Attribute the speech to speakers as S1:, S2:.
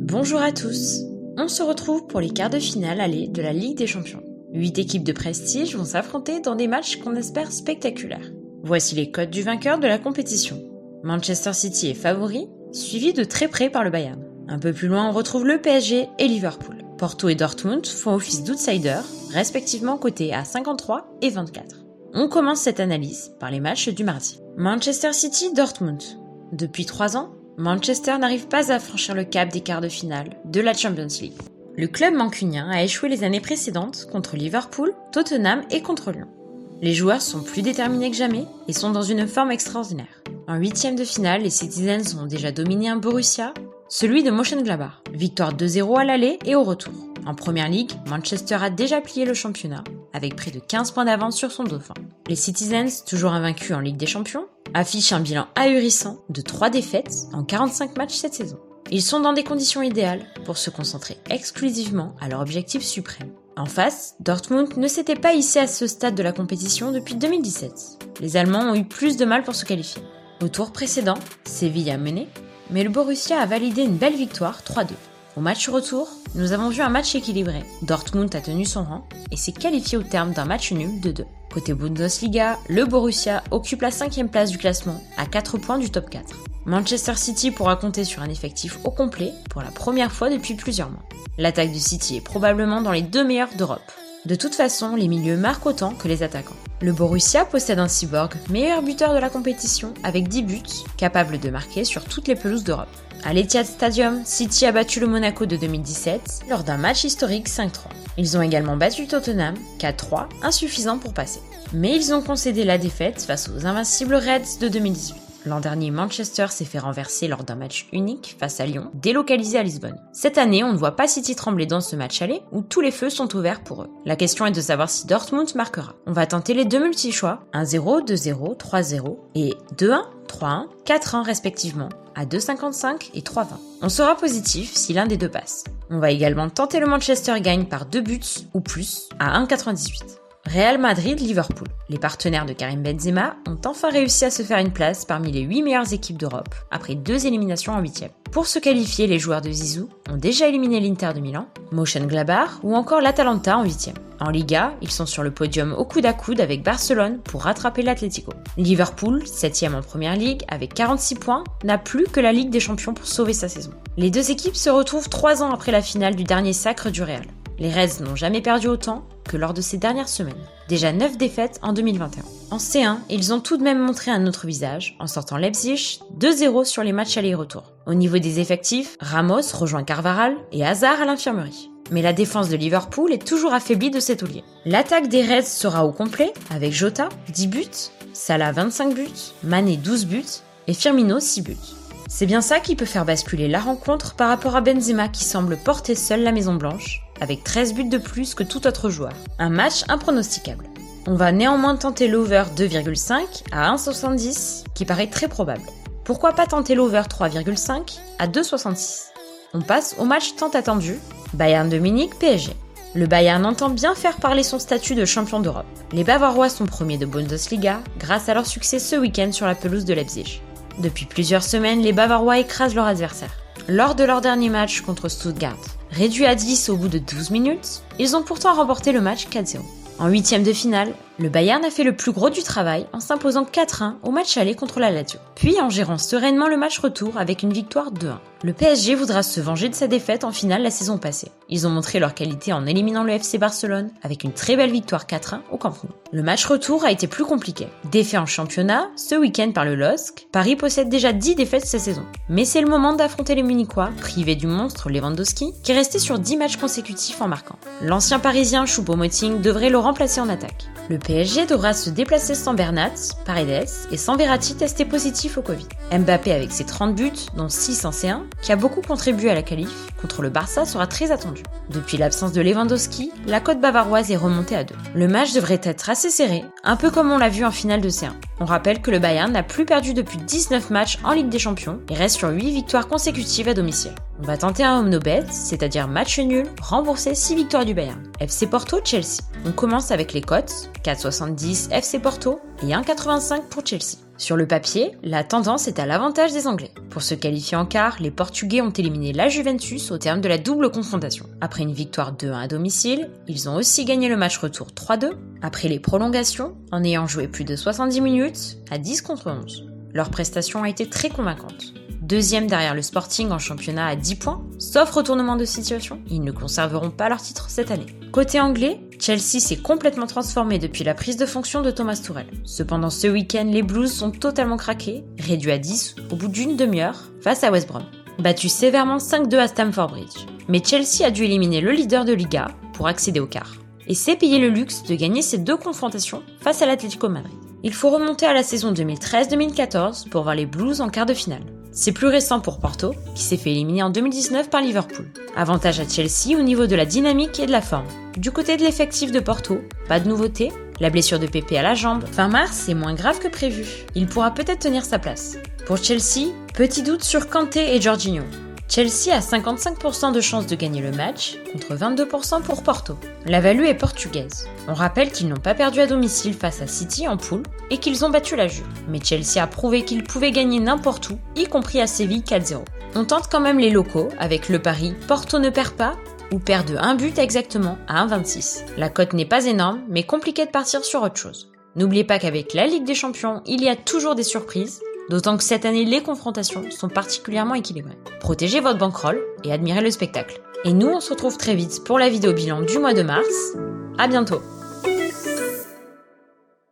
S1: Bonjour à tous. On se retrouve pour les quarts de finale aller de la Ligue des Champions. 8 équipes de prestige vont s'affronter dans des matchs qu'on espère spectaculaires. Voici les cotes du vainqueur de la compétition. Manchester City est favori, suivi de très près par le Bayern. Un peu plus loin, on retrouve le PSG et Liverpool. Porto et Dortmund font office d'outsiders, respectivement cotés à 53 et 24. On commence cette analyse par les matchs du mardi. Manchester City-Dortmund. Depuis 3 ans, Manchester n'arrive pas à franchir le cap des quarts de finale de la Champions League. Le club mancunien a échoué les années précédentes contre Liverpool, Tottenham et contre Lyon. Les joueurs sont plus déterminés que jamais et sont dans une forme extraordinaire. En 8e de finale, les Citizens ont déjà dominé un Borussia, celui de Mönchengladbach. Victoire 2-0 à l'aller et au retour. En Première Ligue, Manchester a déjà plié le championnat, avec près de 15 points d'avance sur son dauphin. Les Citizens, toujours invaincus en Ligue des Champions, affichent un bilan ahurissant de 3 défaites en 45 matchs cette saison. Ils sont dans des conditions idéales pour se concentrer exclusivement à leur objectif suprême. En face, Dortmund ne s'était pas hissé à ce stade de la compétition depuis 2017. Les Allemands ont eu plus de mal pour se qualifier. Au tour précédent, Séville a mené, mais le Borussia a validé une belle victoire 3-2. Au match retour, nous avons vu un match équilibré. Dortmund a tenu son rang et s'est qualifié au terme d'un match nul de 2. Côté Bundesliga, le Borussia occupe la 5e place du classement à 4 points du top 4. Manchester City pourra compter sur un effectif au complet pour la première fois depuis plusieurs mois. L'attaque du City est probablement dans les 2 meilleurs d'Europe. De toute façon, les milieux marquent autant que les attaquants. Le Borussia possède un cyborg, meilleur buteur de la compétition, avec 10 buts, capable de marquer sur toutes les pelouses d'Europe. À l'Etihad Stadium, City a battu le Monaco de 2017 lors d'un match historique 5-3. Ils ont également battu Tottenham 4-3, insuffisant pour passer. Mais ils ont concédé la défaite face aux invincibles Reds de 2018. L'an dernier, Manchester s'est fait renverser lors d'un match unique face à Lyon, délocalisé à Lisbonne. Cette année, on ne voit pas City trembler dans ce match aller, où tous les feux sont ouverts pour eux. La question est de savoir si Dortmund marquera. On va tenter les 2 multi-choix, 1-0, 2-0, 3-0, et 2-1, 3-1, 4-1 respectivement, à 2,55 et 3,20. On sera positif si l'un des deux passe. On va également tenter le Manchester gagne par 2 buts ou plus, à 1,98. Real Madrid-Liverpool. Les partenaires de Karim Benzema ont enfin réussi à se faire une place parmi les 8 meilleures équipes d'Europe, après 2 éliminations en 8e. Pour se qualifier, les joueurs de Zizou ont déjà éliminé l'Inter de Milan, Mönchengladbach ou encore l'Atalanta en 8e. En Liga, ils sont sur le podium au coude à coude avec Barcelone pour rattraper l'Atlético. Liverpool, 7e en Première Ligue, avec 46 points, n'a plus que la Ligue des Champions pour sauver sa saison. Les deux équipes se retrouvent 3 ans après la finale du dernier sacre du Real. Les Reds n'ont jamais perdu autant que lors de ces dernières semaines. Déjà 9 défaites en 2021. En C1, ils ont tout de même montré un autre visage en sortant Leipzig 2-0 sur les matchs aller-retour. Au niveau des effectifs, Ramos rejoint Carvajal et Hazard à l'infirmerie. Mais la défense de Liverpool est toujours affaiblie de cet taulier. L'attaque des Reds sera au complet avec Jota 10 buts, Salah 25 buts, Mané 12 buts et Firmino 6 buts. C'est bien ça qui peut faire basculer la rencontre par rapport à Benzema qui semble porter seul la Maison Blanche, avec 13 buts de plus que tout autre joueur. Un match impronosticable. On va néanmoins tenter l'over 2,5 à 1,70 qui paraît très probable. Pourquoi pas tenter l'over 3,5 à 2,66. On passe au match tant attendu, Bayern de Munich-PSG. Le Bayern entend bien faire parler son statut de champion d'Europe. Les Bavarois sont premiers de Bundesliga grâce à leur succès ce week-end sur la pelouse de Leipzig. Depuis plusieurs semaines, les Bavarois écrasent leur adversaire. Lors de leur dernier match contre Stuttgart, réduit à 10 au bout de 12 minutes, ils ont pourtant remporté le match 4-0. En 8e de finale, le Bayern a fait le plus gros du travail en s'imposant 4-1 au match aller contre la Lazio, puis en gérant sereinement le match retour avec une victoire 2-1. Le PSG voudra se venger de sa défaite en finale la saison passée. Ils ont montré leur qualité en éliminant le FC Barcelone avec une très belle victoire 4-1 au Camp Nou. Le match retour a été plus compliqué. Défait en championnat, ce week-end par le LOSC, Paris possède déjà 10 défaites cette saison. Mais c'est le moment d'affronter les Munichois, privés du monstre Lewandowski, qui est resté sur 10 matchs consécutifs en marquant. L'ancien parisien Choupo-Moting devrait le remplacer en attaque. Le PSG devra se déplacer sans Bernat, Paredes et sans Verratti testé positif au Covid. Mbappé avec ses 30 buts, dont 6 en C1, qui a beaucoup contribué à la qualif, contre le Barça sera très attendu. Depuis l'absence de Lewandowski, la cote bavaroise est remontée à 2. Le match devrait être assez serré, un peu comme on l'a vu en finale de C1. On rappelle que le Bayern n'a plus perdu depuis 19 matchs en Ligue des Champions et reste sur 8 victoires consécutives à domicile. On va tenter un home no bet, c'est-à-dire match nul, rembourser 6 victoires du Bayern. FC Porto, Chelsea. On commence avec les cotes. 4,70 FC Porto et 1,85 pour Chelsea. Sur le papier, la tendance est à l'avantage des Anglais. Pour se qualifier en quart, les Portugais ont éliminé la Juventus au terme de la double confrontation. Après une victoire 2-1 à domicile, ils ont aussi gagné le match retour 3-2, après les prolongations, en ayant joué plus de 70 minutes à 10 contre 11. Leur prestation a été très convaincante. Deuxième derrière le Sporting en championnat à 10 points, sauf retournement de situation, ils ne conserveront pas leur titre cette année. Côté anglais, Chelsea s'est complètement transformé depuis la prise de fonction de Thomas Tuchel. Cependant ce week-end, les Blues sont totalement craqués, réduits à 10 au bout d'une demi-heure face à West Brom. Battus sévèrement 5-2 à Stamford Bridge. Mais Chelsea a dû éliminer le leader de Liga pour accéder au quart. Et s'est payé le luxe de gagner ces deux confrontations face à l'Atlético Madrid. Il faut remonter à la saison 2013-2014 pour voir les Blues en quart de finale. C'est plus récent pour Porto, qui s'est fait éliminer en 2019 par Liverpool. Avantage à Chelsea au niveau de la dynamique et de la forme. Du côté de l'effectif de Porto, pas de nouveauté, la blessure de Pepe à la jambe. Fin mars est moins grave que prévu. Il pourra peut-être tenir sa place. Pour Chelsea, petit doute sur Kanté et Jorginho. Chelsea a 55% de chances de gagner le match, contre 22% pour Porto. La value est portugaise. On rappelle qu'ils n'ont pas perdu à domicile face à City en poule et qu'ils ont battu la Juve. Mais Chelsea a prouvé qu'ils pouvaient gagner n'importe où, y compris à Séville 4-0. On tente quand même les locaux avec le pari Porto ne perd pas ou perd de 1 but exactement à 1,26. La cote n'est pas énorme, mais compliqué de partir sur autre chose. N'oubliez pas qu'avec la Ligue des Champions, il y a toujours des surprises. D'autant que cette année, les confrontations sont particulièrement équilibrées. Protégez votre bankroll et admirez le spectacle. Et nous, on se retrouve très vite pour la vidéo bilan du mois de mars. À bientôt!